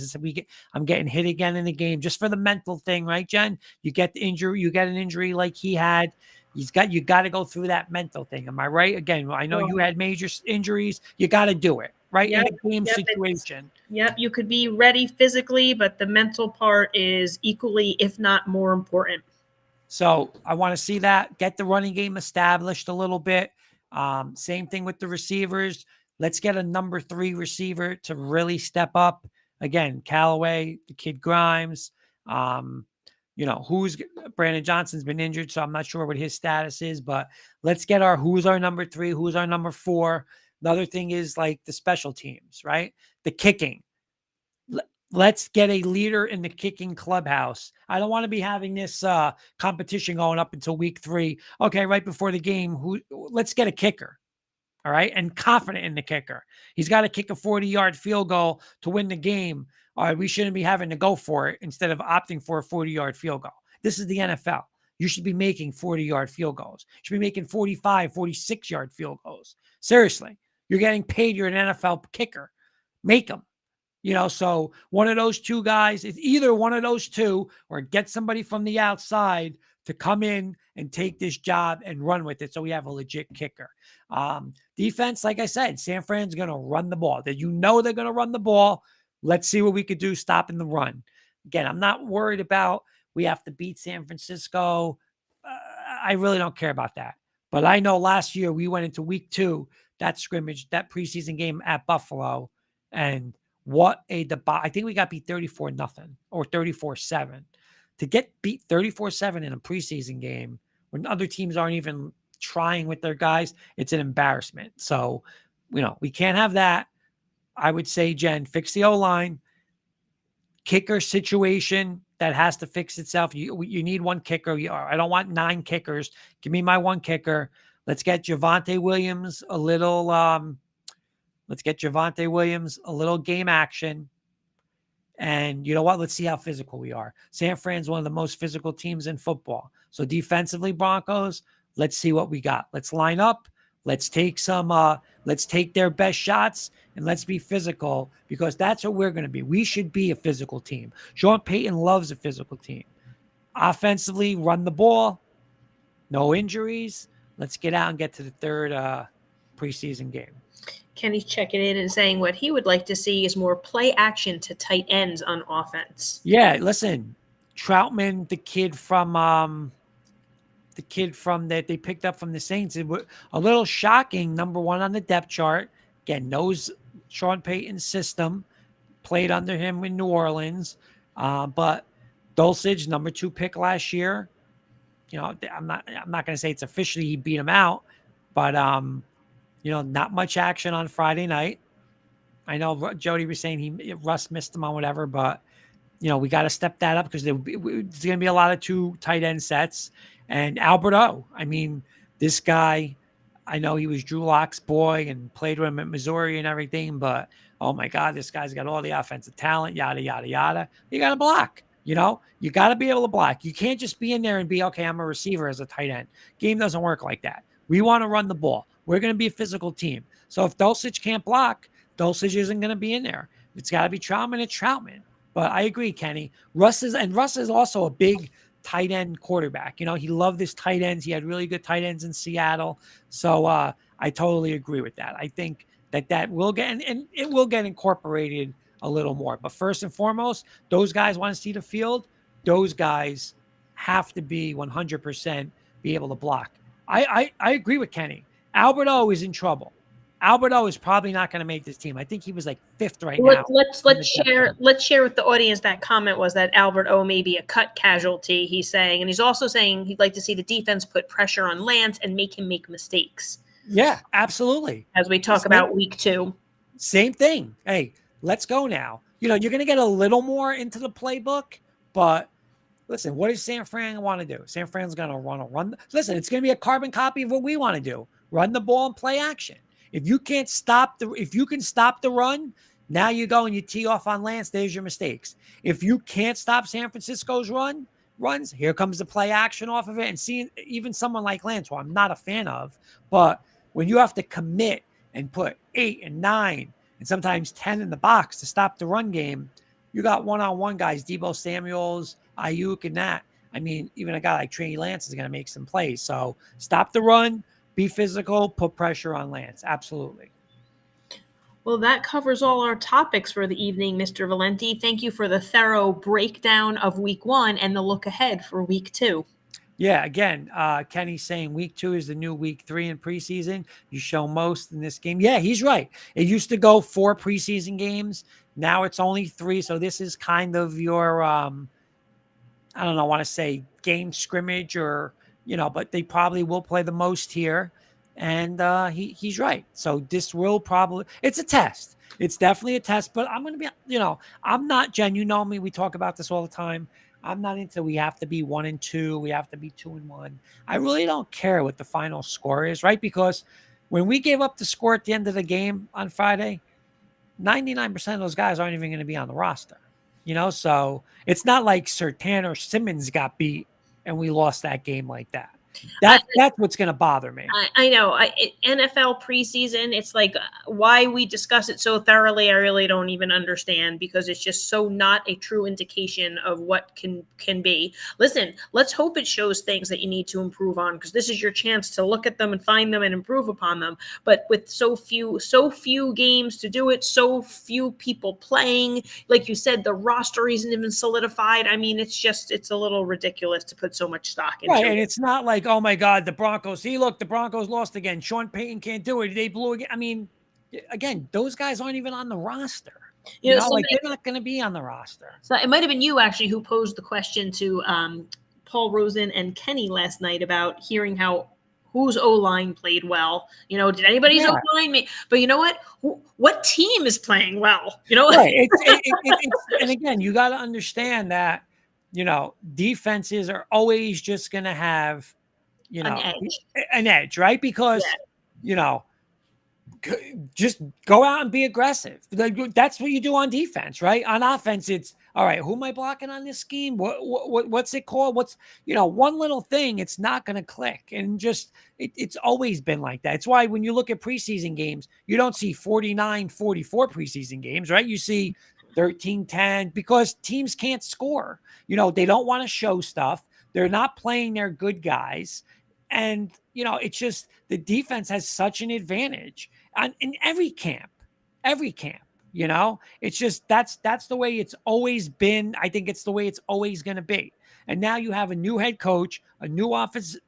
I'm getting hit again in the game just for the mental thing, right, Jen? You get an injury like he had. You got to go through that mental thing. Am I right? Again, I know you had major injuries. You got to do it, right? Yep, in a game situation. Yep. You could be ready physically, but the mental part is equally, if not more important. So I want to see that, get the running game established a little bit. Same thing with the receivers. Let's get a number 3 receiver to really step up. Again, Callaway, the kid Grimes. Who's Brandon Johnson's been injured, so I'm not sure what his status is, but let's get who's our number 3, who's our number 4. The other thing is like the special teams, right? The kicking. Let's get a leader in the kicking clubhouse. I don't want to be having this competition going up until week 3. Okay, right before the game, let's get a kicker. All right, and confident in the kicker. He's got to kick a 40-yard field goal to win the game. All right, we shouldn't be having to go for it instead of opting for a 40-yard field goal. This is the NFL. You should be making 40-yard field goals. You should be making 45, 46-yard field goals. Seriously, you're getting paid. You're an NFL kicker. Make them. So one of those two guys, it's either one of those two or get somebody from the outside to come in and take this job and run with it. So we have a legit kicker. Defense, like I said, San Fran's going to run the ball. That they're going to run the ball. Let's see what we could do stopping the run. Again, I'm not worried about we have to beat San Francisco. I really don't care about that. But I know last year we went into week 2, that scrimmage, that preseason game at Buffalo, and what a debacle. I think we got beat 34-0 or 34-7. To get beat 34-7 in a preseason game when other teams aren't even trying with their guys, it's an embarrassment. So, we can't have that. I would say, Jen, fix the O-line. Kicker situation that has to fix itself. You need one kicker. I don't want 9 kickers. Give me my one kicker. Let's get Javonte Williams a little game action. And you know what? Let's see how physical we are. San Fran's one of the most physical teams in football. So defensively, Broncos, let's see what we got. Let's line up. Let's take their best shots and let's be physical because that's what we're going to be. We should be a physical team. Sean Payton loves a physical team. Offensively, run the ball. No injuries. Let's get out and get to the third preseason game. Kenny's checking in and saying what he would like to see is more play action to tight ends on offense. Yeah, listen, Troutman, the kid that they picked up from the Saints, it was a little shocking. Number 1 on the depth chart. Again, knows Sean Payton's system, played under him in New Orleans. But Dulcich, number 2 pick last year. I'm not going to say it's officially he beat him out, but not much action on Friday night. I know Jody was saying Russ missed him on whatever, but we got to step that up because there's going to be a lot of 2 tight end sets. And Albert O, I mean, this guy, I know he was Drew Lock's boy and played with him at Missouri and everything, but oh my God, this guy's got all the offensive talent, yada, yada, yada. You got to block. You got to be able to block. You can't just be in there and be, okay, I'm a receiver as a tight end. Game doesn't work like that. We want to run the ball. We're going to be a physical team. So if Dulcich can't block, Dulcich isn't going to be in there. It's got to be Troutman, it's Troutman. But I agree, Kenny. Russ is also a big tight end quarterback. He loved his tight ends. He had really good tight ends in Seattle. So I totally agree with that. I think that will get, and it will get incorporated a little more. But first and foremost, those guys want to see the field. Those guys have to be 100% be able to block. I agree with Kenny. Albert O is in trouble. Albert O is probably not going to make this team. I think he was like 5th right now. Let's share with the audience that comment was that Albert O may be a cut casualty, he's saying. And he's also saying he'd like to see the defense put pressure on Lance and make him make mistakes. Yeah, absolutely. As we talk about week 2. Same thing. Hey, let's go now. You're going to get a little more into the playbook, but listen, what does San Fran want to do? San Fran's going to run. Listen, it's going to be a carbon copy of what we want to do. Run the ball and play action. If you can stop the run, now you go and you tee off on Lance. There's your mistakes. If you can't stop San Francisco's runs, here comes the play action off of it. And seeing even someone like Lance, who I'm not a fan of, but when you have to commit and put 8 and 9 and sometimes 10 in the box to stop the run game, you got one-on-one guys, Deebo Samuels, Ayuk, and that. I mean, even a guy like Trey Lance is going to make some plays. So stop the run. Be physical, put pressure on Lance. Absolutely. Well, that covers all our topics for the evening, Mr. Valenti. Thank you for the thorough breakdown of week 1 and the look ahead for week 2. Yeah, again, Kenny's saying week 2 is the new week 3 in preseason. You show most in this game. Yeah, he's right. It used to go 4 preseason games. Now it's only 3. So this is kind of your, I want to say game scrimmage or, but they probably will play the most here. And he's right. So this will probably, it's a test. It's definitely a test, but I'm going to be, I'm not, Jen, you know me, we talk about this all the time. I'm not into we have to be 1-2. We have to be 2-1. I really don't care what the final score is, right? Because when we gave up the score at the end of the game on Friday, 99% of those guys aren't even going to be on the roster. So it's not like Surtain or Simmons got beat and we lost that game like that. That's what's going to bother me. I know. NFL preseason, it's like why we discuss it so thoroughly. I really don't even understand because it's just so not a true indication of what can be. Listen, let's hope it shows things that you need to improve on because this is your chance to look at them and find them and improve upon them. But with so few games to do it, so few people playing, like you said, the roster isn't even solidified. I mean, it's a little ridiculous to put so much stock into Right, and it. it's not like, oh my God, the Broncos. See, look, the Broncos lost again. Sean Payton can't do it. They blew again. I mean, again, those guys aren't even on the roster. You know, Like they're not going to be on the roster. so it might have been you actually who posed the question to Paul Rosen and Kenny last night about hearing how whose O line played well. Did anybody's O line make? But you know what? What team is playing well? Right. And again, you got to understand that defenses are always just going to have an edge, right? Because just go out and be aggressive. That's what you do on defense, right? On offense, it's all right. Who am I blocking on this scheme? What's it called? One little thing, it's not going to click. And just it's always been like that. It's why when you look at preseason games, you don't see 49-44 preseason games, right? You see 13-10 because teams can't score. They don't want to show stuff. They're not playing their good guys. And, it's just the defense has such an advantage in every camp. It's just that's the way it's always been. I think it's the way it's always going to be. And now you have a new head coach, a new offensive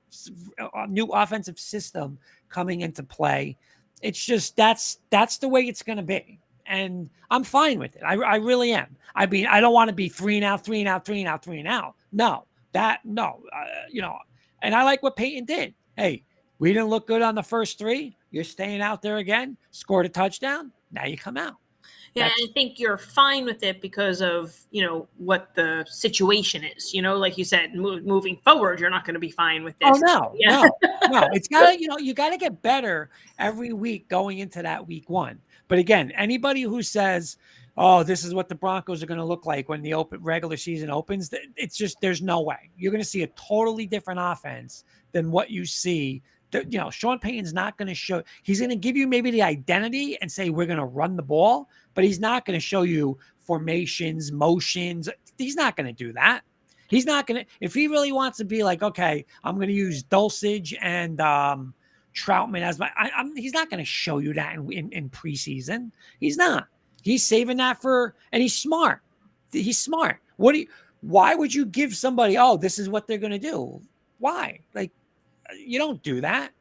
system coming into play. It's just that's the way it's going to be. And I'm fine with it. I really am. I mean, I don't want to be 3 and out. No, and I like what Peyton did. Hey, we didn't look good on the first 3. You're staying out there again, scored a touchdown. Now you come out. Yeah, I think you're fine with it because of, what the situation is. Like you said, moving forward, you're not going to be fine with this. Oh, no. It's got to, you got to get better every week going into that week 1. But again, anybody who says, oh, this is what the Broncos are going to look like when the regular season opens, it's just, there's no way. You're going to see a totally different offense than what you see. Sean Payton's not going to show. He's going to give you maybe the identity and say, we're going to run the ball, but he's not going to show you formations, motions. He's not going to do that. He's not going to, if he really wants to be like, okay, I'm going to use Dulcich and Troutman as he's not going to show you that in preseason. He's not. He's saving that and he's smart. Why would you give somebody, oh, this is what they're going to do? Why? Like, you don't do that.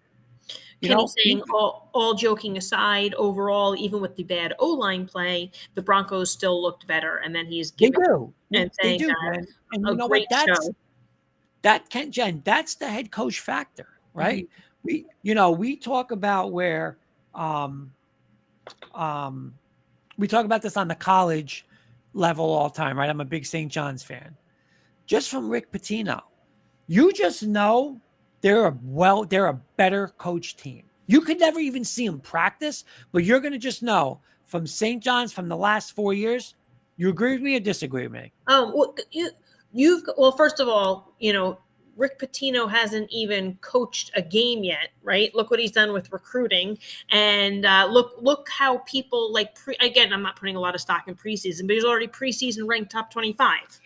Kenny's saying, all joking aside, overall, even with the bad O-line play, the Broncos still looked better. And then he's giving and saying, they do, man. And you know what? Jen, that's the head coach factor, right? Mm-hmm. We talk about where we talk about this on the college level all the time, right? I'm a big St. John's fan. Just from Rick Pitino, you just know they're a better coach team. You could never even see them practice, but you're going to just know from St. John's from the last 4 years. You agree with me or disagree with me? Well, first of all, Rick Pitino hasn't even coached a game yet, right? Look what he's done with recruiting, and look how people again. I'm not putting a lot of stock in preseason, but he's already preseason ranked top 25.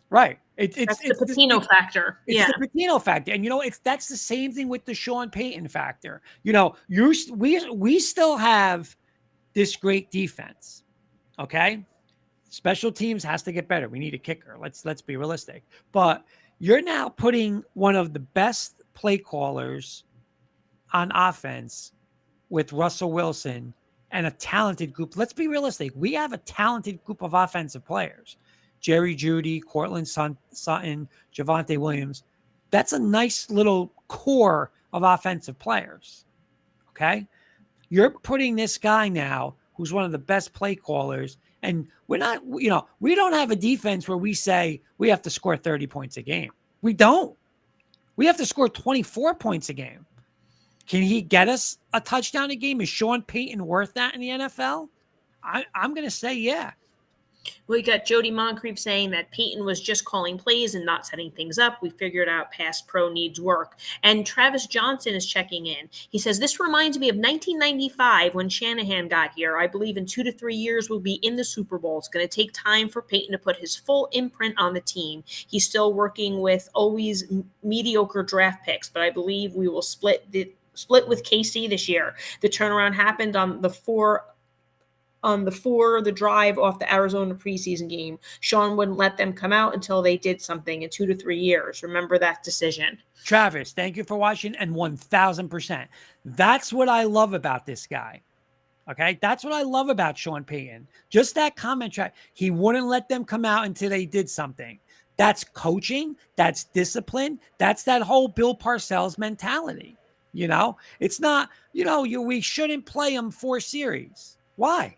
Right. It's the Pitino factor. It's the Pitino factor, and that's the same thing with the Sean Payton factor. We still have this great defense. Okay, special teams has to get better. We need a kicker. Let's be realistic, but you're now putting one of the best play callers on offense with Russell Wilson and a talented group. Let's be realistic. We have a talented group of offensive players. Jerry Jeudy, Cortland Sutton, Javonte Williams. That's a nice little core of offensive players. Okay? You're putting this guy now who's one of the best play callers, and we're not, we don't have a defense where we say we have to score 30 points a game. We don't. We have to score 24 points a game. Can he get us a touchdown a game? Is Sean Payton worth that in the NFL? I'm going to say yeah. We got Jody Moncrief saying that Peyton was just calling plays and not setting things up. We figured out pass pro needs work. And Travis Johnson is checking in. He says, this reminds me of 1995 when Shanahan got here. I believe in 2 to 3 years we'll be in the Super Bowl. It's going to take time for Peyton to put his full imprint on the team. He's still working with always mediocre draft picks, but I believe we will split with KC this year. The turnaround happened on the drive off the Arizona preseason game. Sean wouldn't let them come out until they did something in 2 to 3 years. Remember that decision. Travis, thank you for watching, and 1000%. That's what I love about this guy. Okay, that's what I love about Sean Payton. Just that comment track. He wouldn't let them come out until they did something. That's coaching. That's discipline. That's that whole Bill Parcells mentality. It's not, we shouldn't play him 4 series. Why?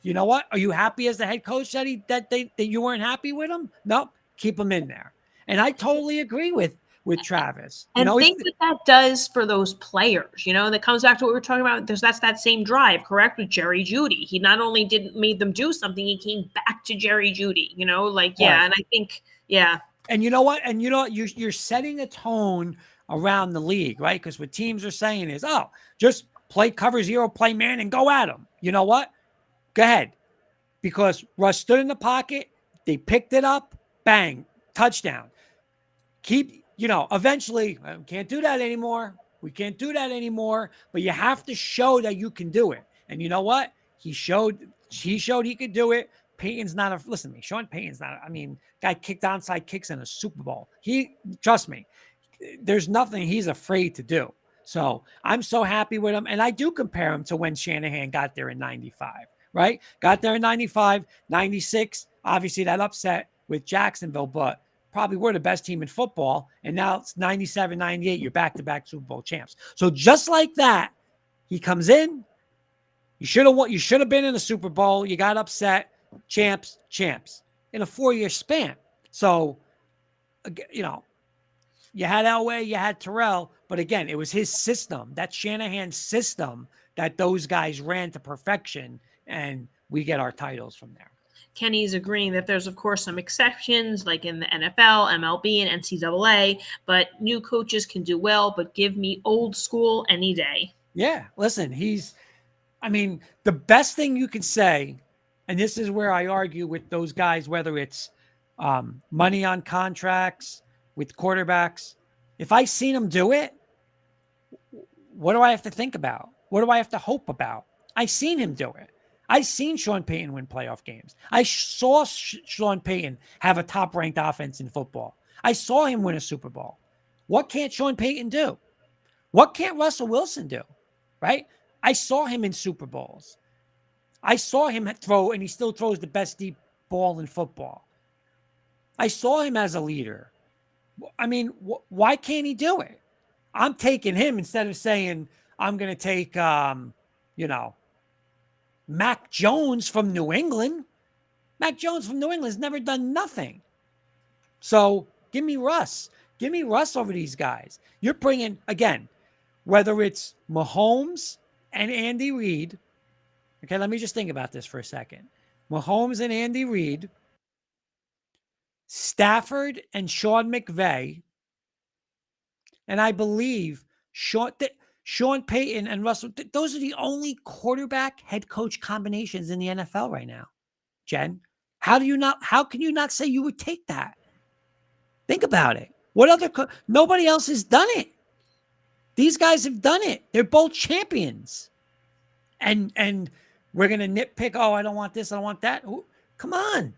You know what? Are you happy as the head coach that you weren't happy with him? No, keep him in there. And I totally agree with Travis. And think what that does for those players, that comes back to what we were talking about. That's that same drive, correct? With Jerry Jeudy. He not only didn't made them do something, he came back to Jerry Jeudy, yeah. Right. And I think, yeah. And you know what? You're setting a tone around the league, right? Because what teams are saying is, oh, just play cover 0, play man, and go at them. You know what? Go ahead. Because Russ stood in the pocket, they picked it up, bang, touchdown. Eventually, we can't do that anymore. We can't do that anymore. But you have to show that you can do it. And you know what? He showed he could do it. Peyton's not listen to me. Sean Payton's not, guy kicked onside kicks in a Super Bowl. Trust me, there's nothing he's afraid to do. So I'm so happy with him. And I do compare him to when Shanahan got there in 95, right? Got there in 95, 96. Obviously that upset with Jacksonville, but probably we're the best team in football. And now it's 97, 98. You're back-to-back Super Bowl champs. So just like that, he comes in. You should have been in the Super Bowl. You got upset. Champs in a 4-year span. So, you had Elway, you had Terrell, but again, it was his system, that Shanahan system, that those guys ran to perfection, and we get our titles from there. Kenny's agreeing that there's, of course, some exceptions, like in the NFL, MLB, and NCAA, but new coaches can do well, but give me old school any day. Yeah, listen, the best thing you can say, and this is where I argue with those guys, whether it's money on contracts with quarterbacks. If I seen them do it, what do I have to think about? What do I have to hope about? I seen him do it. I seen Sean Payton win playoff games. I saw Sean Payton have a top-ranked offense in football. I saw him win a Super Bowl. What can't Sean Payton do? What can't Russell Wilson do? Right? I saw him in Super Bowls. I saw him throw, and he still throws the best deep ball in football. I saw him as a leader. Why can't he do it? I'm taking him instead of saying I'm going to take, Mac Jones from New England. Mac Jones from New England has never done nothing. So give me Russ. Give me Russ over these guys. You're bringing, again, whether it's Mahomes and Andy Reid. Okay, let me just think about this for a second. Mahomes and Andy Reid, Stafford and Sean McVay, and I believe Sean Payton and Russell, those are the only quarterback head coach combinations in the NFL right now. Jen, how can you not say you would take that? Think about it. Nobody else has done it. These guys have done it. They're both champions. And we're going to nitpick, oh, I don't want this, I don't want that. Come on.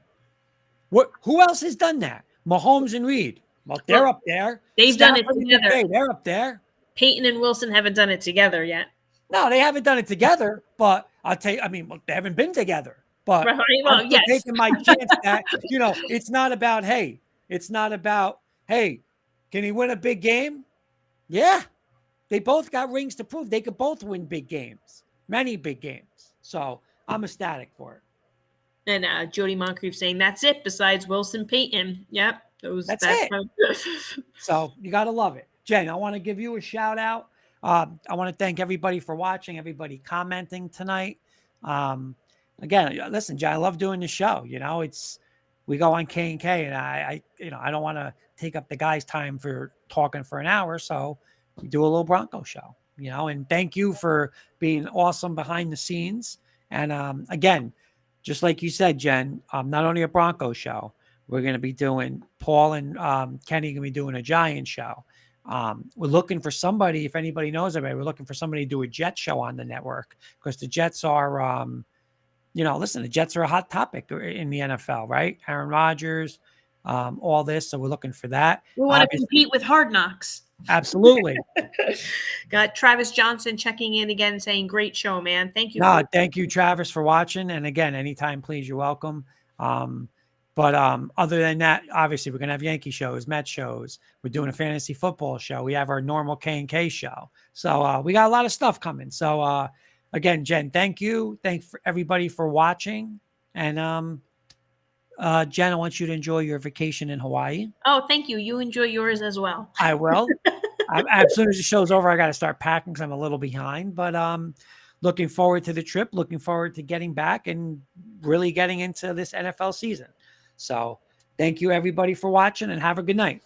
Who else has done that? Mahomes and Reid. Well, they're up there. They've done it together. They're up there. Peyton and Wilson haven't done it together yet. No, they haven't done it together, but I'll tell you, they haven't been together. But I'm still taking my chance that, it's not about, hey, can he win a big game? Yeah. They both got rings to prove. They could both win big games, many big games. So I'm ecstatic for it. And Jody Moncrief saying, that's it, besides Wilson Payton. Yep. That's it. So you got to love it. Jen, I want to give you a shout out. I want to thank everybody for watching, everybody commenting tonight. again, listen, John, I love doing the show. We go on K&K, and I don't want to take up the guy's time for talking for an hour. So we do a little Bronco show, and thank you for being awesome behind the scenes. And again, just like you said, Jen, not only a Bronco show, we're going to be doing Paul and Kenny going to be doing a Giant show. We're looking for somebody, if anybody knows anybody, we're looking for somebody to do a Jet show on the network, because the Jets are, listen, the Jets are a hot topic in the NFL, right? Aaron Rodgers, all this. So we're looking for that. We want to compete with Hard Knocks. Absolutely. Got Travis Johnson checking in again, saying, "Great show, man. Thank you." Thank you, Travis, for watching. And again, anytime, please, you're welcome. But other than that, obviously, we're going to have Yankee shows, Met shows. We're doing a fantasy football show. We have our normal K&K show. So we got a lot of stuff coming. So again, Jen, thank you. Thank for everybody for watching. And Jen, I want you to enjoy your vacation in Hawaii. Oh, thank you. You enjoy yours as well. I will. As soon as the show's over, I got to start packing because I'm a little behind. But looking forward to the trip. Looking forward to getting back and really getting into this NFL season. So thank you, everybody, for watching, and have a good night.